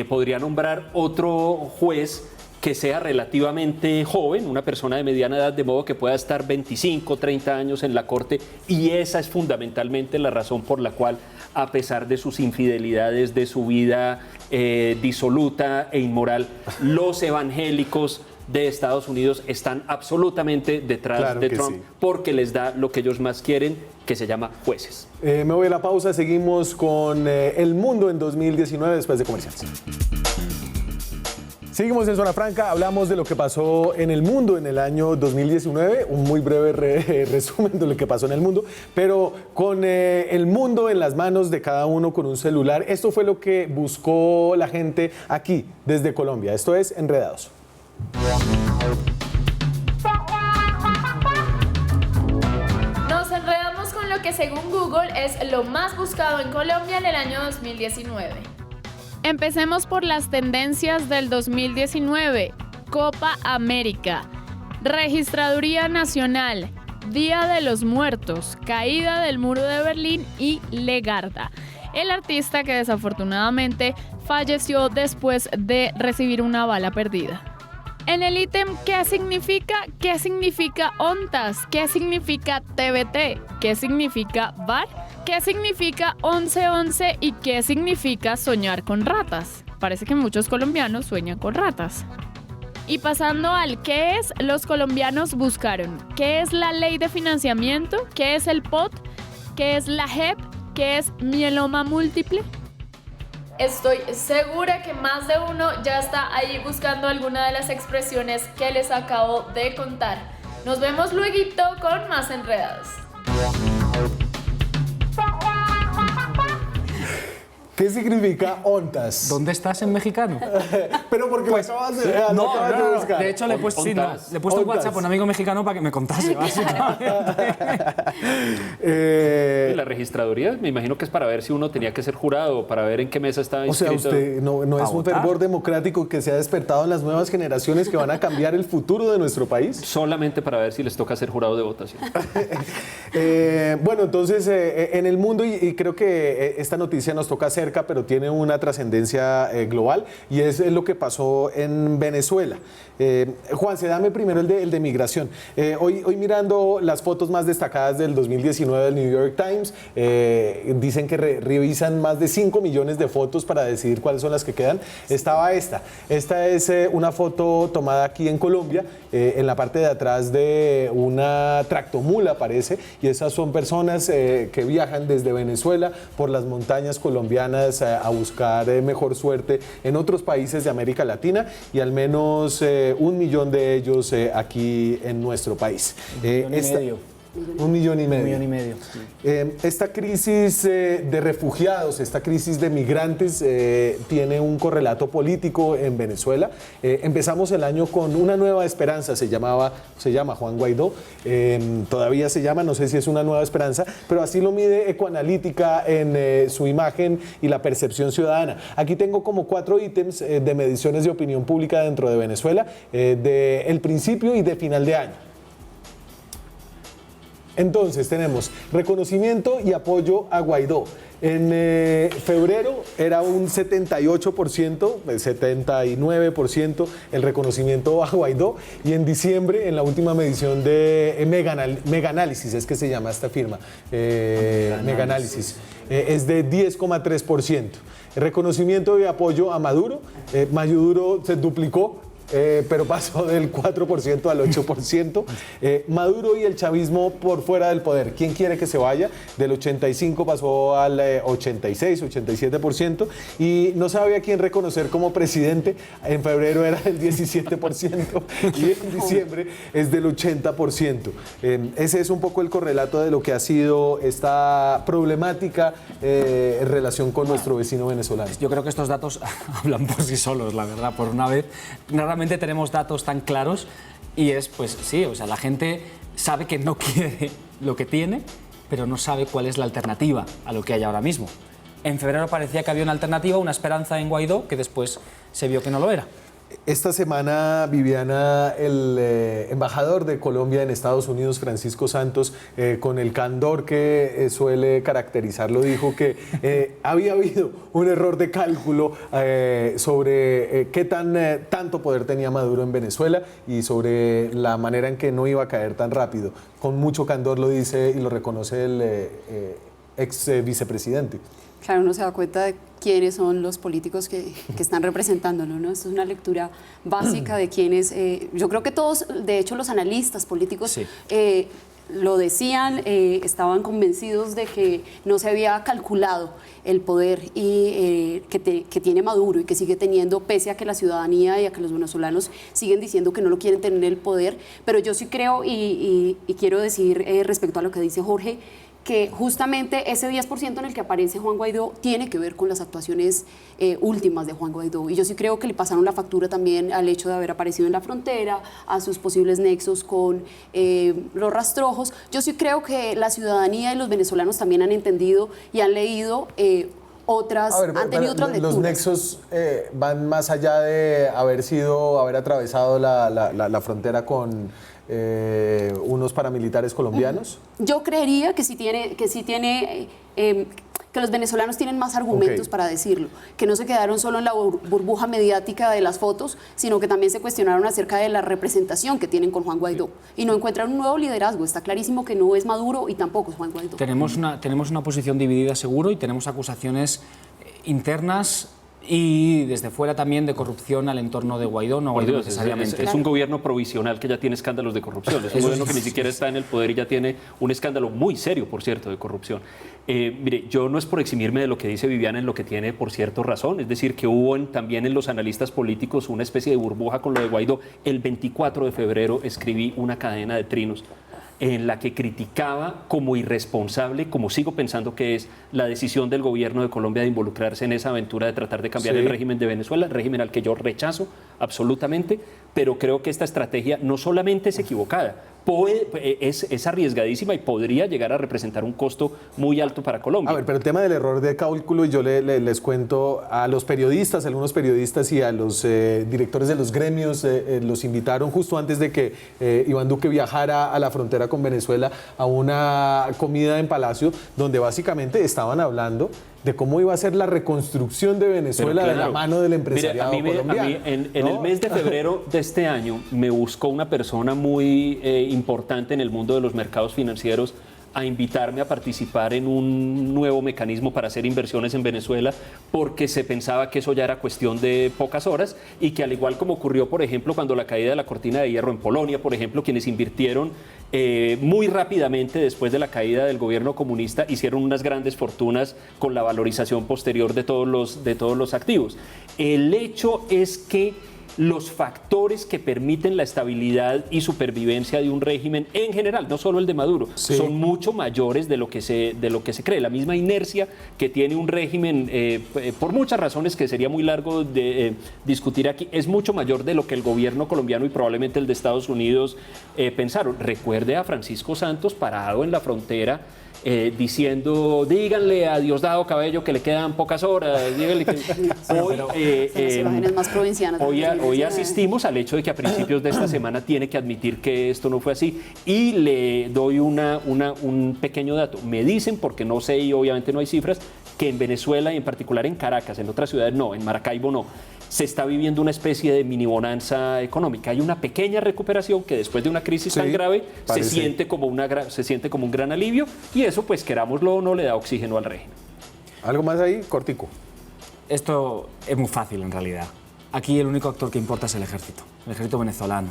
podría nombrar otro juez que sea relativamente joven, una persona de mediana edad, de modo que pueda estar 25, 30 años en la Corte, y esa es fundamentalmente la razón por la cual, a pesar de sus infidelidades, de su vida disoluta e inmoral, los evangélicos de Estados Unidos están absolutamente detrás de Trump, porque les da lo que ellos más quieren, que se llama jueces. Me voy a la pausa, seguimos con El Mundo en 2019 después de comerciales. Seguimos en Zona Franca, hablamos de lo que pasó en el mundo en el año 2019, un muy breve resumen de lo que pasó en el mundo, pero con el mundo en las manos de cada uno con un celular. Esto fue lo que buscó la gente aquí, desde Colombia. Esto es Enredados. Nos enredamos con lo que según Google es lo más buscado en Colombia en el año 2019. Empecemos por las tendencias del 2019. Copa América, Registraduría Nacional, Día de los Muertos, Caída del Muro de Berlín y Legarda, el artista que desafortunadamente falleció después de recibir una bala perdida. En el ítem ¿qué significa ONTAS? ¿Qué significa TBT? ¿Qué significa VAR? ¿Qué significa 1111? ¿Y qué significa soñar con ratas? Parece que muchos colombianos sueñan con ratas. Y pasando al ¿qué es?, los colombianos buscaron ¿qué es la ley de financiamiento? ¿Qué es el POT? ¿Qué es la JEP? ¿Qué es mieloma múltiple? Estoy segura que más de uno ya está ahí buscando alguna de las expresiones que les acabo de contar. Nos vemos lueguito con más Enredados. ¿Qué significa ontas? ¿Dónde estás en mexicano? Pero porque lo acabas de, lo No, acabas de buscar. de hecho le he puesto, sí, no, Ontas. le he puesto un Ontas. WhatsApp a un amigo mexicano para que me contase, básicamente. Y la registraduría, me imagino que es para ver si uno tenía que ser jurado, para ver en qué mesa estaba O sea, inscrito. usted no es un votar. fervor democrático que se ha despertado en las nuevas generaciones que van a cambiar el futuro de nuestro país. Solamente para ver si les toca ser jurado de votación. Bueno, entonces en el mundo, y creo que esta noticia nos toca cerca, pero tiene una trascendencia global, y es lo que pasó en Venezuela. Juanse, dame primero el de migración. Hoy mirando las fotos más destacadas del 2019 del New York Times, dicen que revisan más de 5 millones de fotos para decidir cuáles son las que quedan. Estaba esta. Esta es una foto tomada aquí en Colombia, en la parte de atrás de una tractomula, parece, y esas son personas que viajan desde Venezuela por las montañas colombianas a buscar mejor suerte en otros países de América Latina, y al menos 1 millón de ellos aquí en nuestro país. 1,5 millones. 1,5 millones. 1,5 millones. Esta crisis de refugiados, esta crisis de migrantes tiene un correlato político en Venezuela. Empezamos el año con una nueva esperanza, se llama Juan Guaidó, todavía se llama, no sé si es una nueva esperanza, pero así lo mide Ecoanalítica en su imagen y la percepción ciudadana. Aquí tengo como 4 ítems de mediciones de opinión pública dentro de Venezuela, de el principio y de final de año. Entonces tenemos reconocimiento y apoyo a Guaidó. En febrero era un 78%, 79% el reconocimiento a Guaidó, y en diciembre, en la última medición de Meganalysis, es que se llama esta firma, Meganalysis, es de 10,3%. El reconocimiento y apoyo a Maduro, Maduro se duplicó, pero pasó del 4% al 8%. Maduro y el chavismo por fuera del poder. ¿Quién quiere que se vaya? Del 85 pasó al 86, 87%. Y no sabía quién reconocer como presidente. En febrero era del 17% y en diciembre es del 80%. Ese es un poco el correlato de lo que ha sido esta problemática en relación con nuestro vecino venezolano. Yo creo que estos datos hablan por sí solos, la verdad, por una vez. Realmente tenemos datos tan claros y es, pues sí, o sea, la gente sabe que no quiere lo que tiene, pero no sabe cuál es la alternativa a lo que hay ahora mismo. En febrero parecía que había una alternativa, una esperanza en Guaidó, que después se vio que no lo era. Esta semana, Viviana, el embajador de Colombia en Estados Unidos, Francisco Santos, con el candor que suele caracterizarlo, dijo que había habido un error de cálculo sobre qué tanto poder tenía Maduro en Venezuela y sobre la manera en que no iba a caer tan rápido. Con mucho candor lo dice y lo reconoce el ex vicepresidente. Claro, uno se da cuenta de quiénes son los políticos que están representándolo, ¿no? Esto es una lectura básica de quiénes, yo creo que todos, de hecho los analistas políticos Sí. Lo decían, estaban convencidos de que no se había calculado el poder que tiene Maduro y que sigue teniendo, pese a que la ciudadanía y a que los venezolanos siguen diciendo que no lo quieren tener el poder. Pero yo sí creo y quiero decir respecto a lo que dice Jorge, que justamente ese 10% en el que aparece Juan Guaidó tiene que ver con las actuaciones últimas de Juan Guaidó. Y yo sí creo que le pasaron la factura también al hecho de haber aparecido en la frontera, a sus posibles nexos con los rastrojos. Yo sí creo que la ciudadanía y los venezolanos también han entendido y han leído han tenido otras lecturas. Los nexos van más allá de haber atravesado la frontera con unos paramilitares colombianos. Yo creería que que los venezolanos tienen más argumentos para decirlo, que no se quedaron solo en la burbuja mediática de las fotos, sino que también se cuestionaron acerca de la representación que tienen con Juan Guaidó y no encuentran un nuevo liderazgo. Está clarísimo que no es Maduro y tampoco es Juan Guaidó. Tenemos una posición dividida seguro y tenemos acusaciones internas y desde fuera también de corrupción al entorno de Guaidó, no Guaidó necesariamente. Es un gobierno provisional que ya tiene escándalos de corrupción. Es un gobierno que ni siquiera está en el poder y ya tiene un escándalo muy serio, por cierto, de corrupción. Mire, yo no es por eximirme de lo que dice Viviana en lo que tiene, por cierto, razón. Es decir, que hubo también en los analistas políticos una especie de burbuja con lo de Guaidó. El 24 de febrero escribí una cadena de trinos en la que criticaba como irresponsable, como sigo pensando que es, la decisión del gobierno de Colombia de involucrarse en esa aventura de tratar de cambiar el régimen de Venezuela, régimen al que yo rechazo absolutamente, pero creo que esta estrategia no solamente es equivocada, es arriesgadísima y podría llegar a representar un costo muy alto para Colombia. A ver, pero el tema del error de cálculo, yo les cuento a los periodistas, a algunos periodistas y a los directores de los gremios, los invitaron justo antes de que Iván Duque viajara a la frontera con Venezuela a una comida en Palacio, donde básicamente estaban hablando de cómo iba a ser la reconstrucción de Venezuela de la mano del empresariado colombiano. A mí en el mes de febrero de este año me buscó una persona muy importante en el mundo de los mercados financieros a invitarme a participar en un nuevo mecanismo para hacer inversiones en Venezuela, porque se pensaba que eso ya era cuestión de pocas horas y que, al igual como ocurrió, por ejemplo, cuando la caída de la cortina de hierro en Polonia, por ejemplo, quienes invirtieron muy rápidamente después de la caída del gobierno comunista hicieron unas grandes fortunas con la valorización posterior de todos los activos. El hecho es que los factores que permiten la estabilidad y supervivencia de un régimen en general, no solo el de Maduro, son mucho mayores de lo que se cree. La misma inercia que tiene un régimen, por muchas razones que sería muy largo de discutir aquí, es mucho mayor de lo que el gobierno colombiano y probablemente el de Estados Unidos pensaron. Recuerde a Francisco Santos parado en la frontera diciendo, díganle a Diosdado Cabello que le quedan pocas horas, díganle que... Hoy asistimos al hecho de que a principios de esta semana tiene que admitir que esto no fue así, y le doy un pequeño dato. Me dicen, porque no sé y obviamente no hay cifras, que en Venezuela y en particular en Caracas, en otras ciudades no, en Maracaibo no, se está viviendo una especie de mini bonanza económica. Hay una pequeña recuperación que después de una crisis tan grave se siente como un gran alivio, y eso, pues querámoslo o no, le da oxígeno al régimen. ¿Algo más ahí? Cortico. Esto es muy fácil en realidad. Aquí el único actor que importa es el ejército venezolano.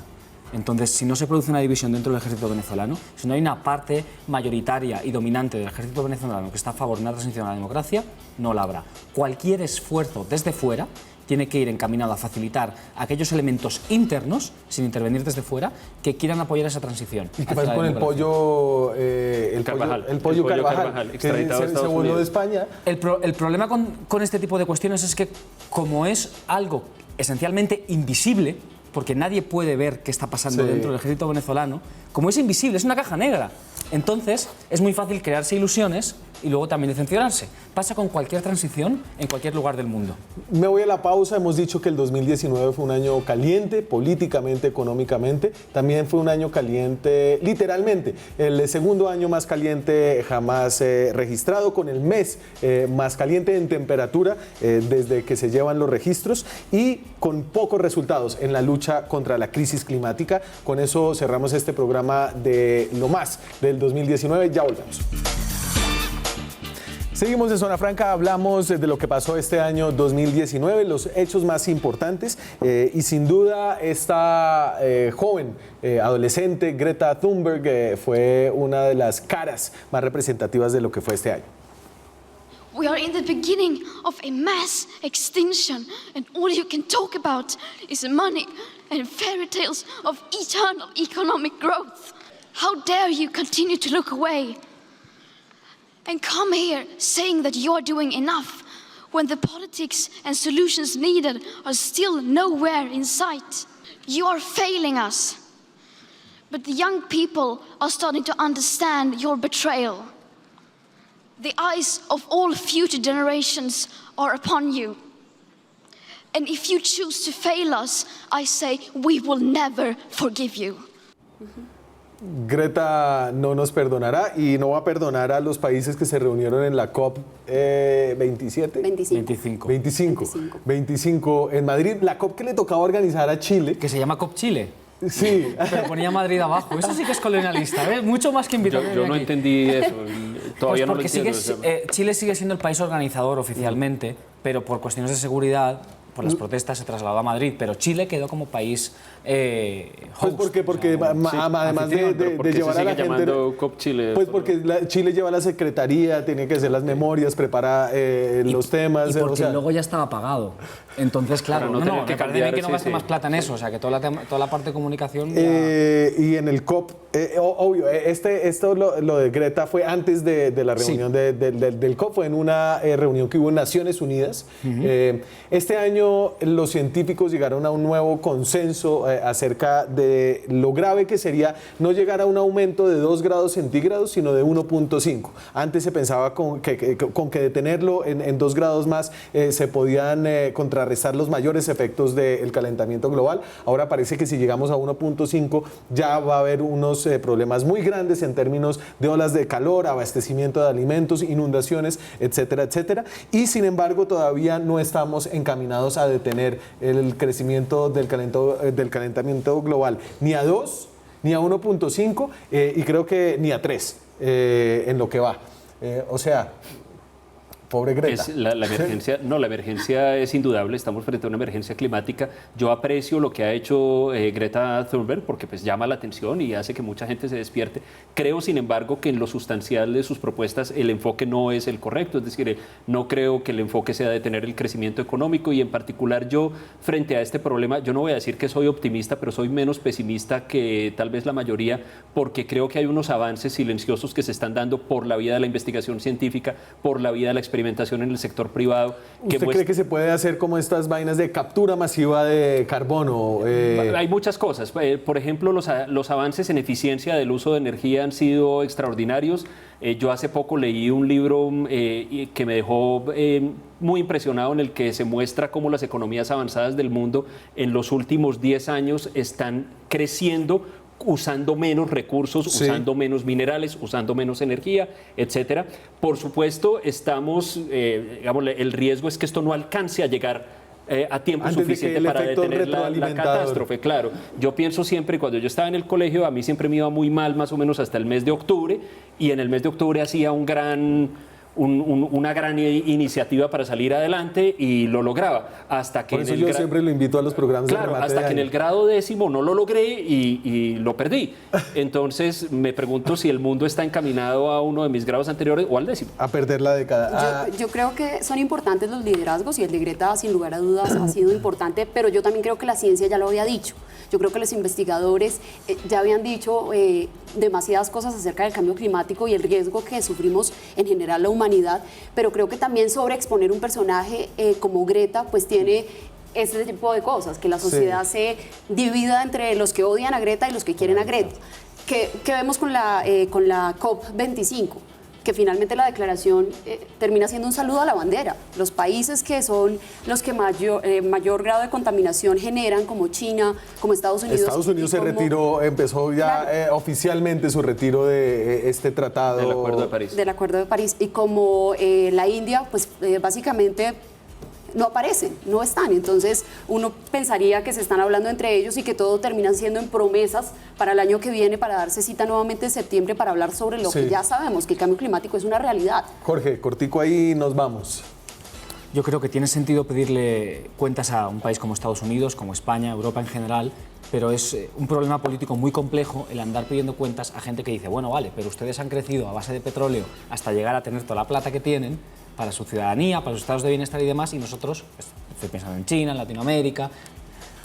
Entonces, si no se produce una división dentro del ejército venezolano, si no hay una parte mayoritaria y dominante del ejército venezolano que está a favor de una transición a la democracia, no la habrá. Cualquier esfuerzo desde fuera tiene que ir encaminado a facilitar aquellos elementos internos, sin intervenir desde fuera, que quieran apoyar esa transición. ¿Y qué pasa con el pollo Carvajal, que se voló de España? El problema con este tipo de cuestiones es que, como es algo esencialmente invisible, porque nadie puede ver qué está pasando dentro del ejército venezolano, como es invisible, es una caja negra. Entonces, es muy fácil crearse ilusiones y luego también decepcionarse. Pasa con cualquier transición en cualquier lugar del mundo. Me voy a la pausa. Hemos dicho que el 2019 fue un año caliente, políticamente, económicamente. También fue un año caliente, literalmente. El segundo año más caliente jamás registrado, con el mes más caliente en temperatura desde que se llevan los registros, y con pocos resultados en la lucha contra la crisis climática. Con eso cerramos este programa de Lo Más del 2019. Ya volvemos. Seguimos en Zona Franca, hablamos de lo que pasó este año 2019, los hechos más importantes, y sin duda esta joven adolescente, Greta Thunberg, fue una de las caras más representativas de lo que fue este año. We are in the beginning of a mass extinction, and all you can talk about is money and fairy tales of eternal economic growth. How dare you continue to look away and come here saying that you are doing enough when the politics and solutions needed are still nowhere in sight. You are failing us. But the young people are starting to understand your betrayal. The eyes of all future generations are upon you. And if you choose to fail us, I say we will never forgive you. Greta no nos perdonará, y no va a perdonar a los países que se reunieron en la COP 25 en Madrid. La COP que le tocaba organizar a Chile. Que se llama COP Chile. Sí. Pero ponía Madrid abajo. Eso sí que es colonialista, ¿eh? Mucho más que invitar. Yo no entendí eso. Todavía pues porque no lo entiendo. Chile sigue siendo el país organizador oficialmente, pero por cuestiones de seguridad por las protestas se trasladó a Madrid, pero Chile quedó como país Pues porque además de llevar a la gente... COP Chile, pues porque Chile lleva la secretaría, tiene que hacer las memorias, prepara los temas... Y porque luego ya estaba pagado. Entonces, claro, me parece bien que no gaste más plata en eso, o sea, que toda la parte de comunicación... y en el COP, obvio, esto lo de Greta fue antes de la reunión del COP, fue en una reunión que hubo en Naciones Unidas. Este año los científicos llegaron a un nuevo consenso acerca de lo grave que sería no llegar a un aumento de 2 grados centígrados, sino de 1.5. Antes se pensaba con que detenerlo en 2 grados más se podían contrarrestar los mayores efectos del calentamiento global. Ahora parece que si llegamos a 1.5 ya va a haber unos problemas muy grandes en términos de olas de calor, abastecimiento de alimentos, inundaciones, etcétera, etcétera. Y sin embargo todavía no estamos encaminados a detener el crecimiento del calentamiento global ni a 2, ni a 1.5 y creo que ni a 3 en lo que va. O sea, pobre Greta. La emergencia, no, la emergencia es indudable, estamos frente a una emergencia climática. Yo aprecio lo que ha hecho Greta Thunberg porque pues llama la atención y hace que mucha gente se despierte. Creo, sin embargo, que en lo sustancial de sus propuestas el enfoque no es el correcto, es decir, no creo que el enfoque sea detener el crecimiento económico y en particular yo, frente a este problema, yo no voy a decir que soy optimista, pero soy menos pesimista que tal vez la mayoría porque creo que hay unos avances silenciosos que se están dando por la vía de la investigación científica, por la vía de la experimentación en el sector privado. ¿Usted cree que se puede hacer como estas vainas de captura masiva de carbono? Hay muchas cosas. Por ejemplo, los avances en eficiencia del uso de energía han sido extraordinarios. Yo hace poco leí un libro que me dejó muy impresionado en el que se muestra cómo las economías avanzadas del mundo en los últimos 10 años están creciendo usando menos recursos, usando menos minerales, usando menos energía, etcétera. Por supuesto, digamos, el riesgo es que esto no alcance a llegar a tiempo suficiente para detener la catástrofe. Claro, yo pienso siempre, cuando yo estaba en el colegio, a mí siempre me iba muy mal, más o menos hasta el mes de octubre, y en el mes de octubre hacía una gran iniciativa para salir adelante y lo lograba. Hasta que por eso yo siempre lo invito a los programas de remate hasta que en el grado 10º no lo logré y lo perdí. Entonces me pregunto si el mundo está encaminado a uno de mis grados anteriores o al 10º. A perder la década. Yo creo que son importantes los liderazgos y el de Greta sin lugar a dudas ha sido importante, pero yo también creo que la ciencia ya lo había dicho. Yo creo que los investigadores ya habían dicho demasiadas cosas acerca del cambio climático y el riesgo que sufrimos en general la humanidad, pero creo que también sobreexponer un personaje como Greta pues tiene ese tipo de cosas, que la sociedad se divida entre los que odian a Greta y los que quieren a Greta. ¿Qué vemos con la COP25? Que finalmente la declaración termina siendo un saludo a la bandera. Los países que son los que mayor grado de contaminación generan, como China, como Estados Unidos. Estados Unidos se retiró, empezó ya oficialmente su retiro de este tratado. Del Acuerdo de París. Del Acuerdo de París. Y como la India, pues básicamente no aparecen, no están. Entonces uno pensaría que se están hablando entre ellos y que todo terminan siendo en promesas para el año que viene, para darse cita nuevamente en septiembre para hablar sobre lo que ya sabemos, que el cambio climático es una realidad. Jorge, cortico ahí, nos vamos. Yo creo que tiene sentido pedirle cuentas a un país como Estados Unidos, como España, Europa en general, pero es un problema político muy complejo el andar pidiendo cuentas a gente que dice, bueno, vale, pero ustedes han crecido a base de petróleo hasta llegar a tener toda la plata que tienen para su ciudadanía, para sus estados de bienestar y demás, y nosotros, pues, estoy pensando en China, en Latinoamérica,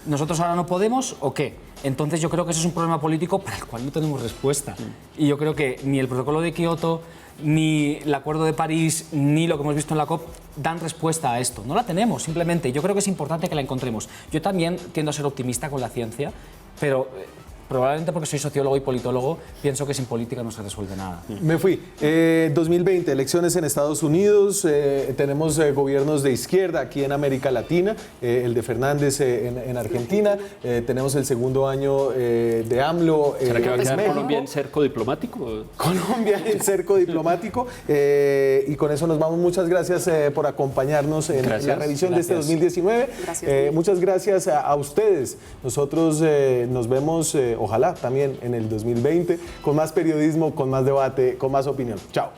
¿nosotros ahora no podemos o qué? Entonces yo creo que eso es un problema político para el cual no tenemos respuesta. Y yo creo que ni el protocolo de Kioto, ni el Acuerdo de París, ni lo que hemos visto en la COP dan respuesta a esto. No la tenemos, simplemente. Yo creo que es importante que la encontremos. Yo también tiendo a ser optimista con la ciencia, pero probablemente porque soy sociólogo y politólogo, pienso que sin política no se resuelve nada. Me fui. 2020, elecciones en Estados Unidos, tenemos gobiernos de izquierda aquí en América Latina, el de Fernández en Argentina, tenemos el segundo año de AMLO. ¿Será que va a quedar Colombia en cerco diplomático? Colombia en cerco diplomático, y con eso nos vamos. Muchas gracias por acompañarnos en la revisión de este 2019. Muchas gracias a ustedes. Nosotros nos vemos ojalá también en el 2020, con más periodismo, con más debate, con más opinión. Chao.